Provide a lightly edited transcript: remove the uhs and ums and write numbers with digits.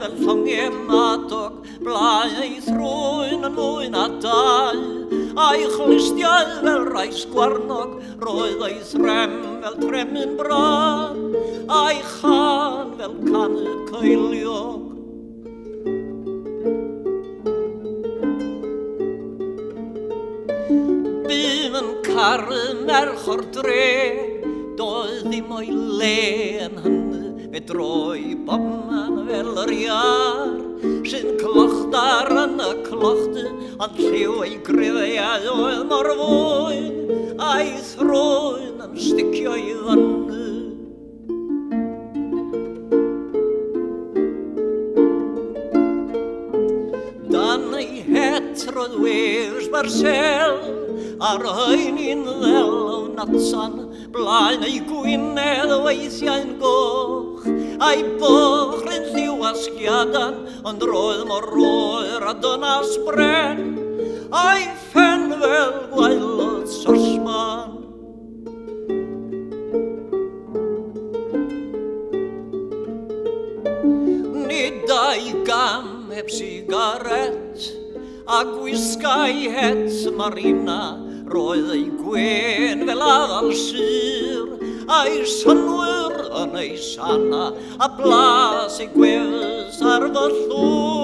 fel llongiau madog, blaen ei thrwyn yn fwy na dau, a'i chlustiau fel rais gwarnog, roedd ei threm fel tremyn braf, a'i chan fel canu coeliog. Bym yn caru merch o'r dre, doedd ddim o'i le yn hynny, fe droi bobman fel yr iar, sy'n clochdar yn y clochdy, ond lliw ei gryddiau oedd mor fwy, a'i thrwyn yn sticio i ddynnu. Dan ei het roedd wefs barsel, ar hynny'n ddel o natsan, blaen ei gwynedd weithiau'n goch, a'i bochlyn lliw asgiadan, ond roedd mor oer a dynas bren, a'i ffen fel gwailodd sosman. Nid ai gam heb sigaret, a gwisgai het marina, roedd ei gwen fel addal syr, a'i synwyr yn ei sana, a blas ei gwefus ar fy llw.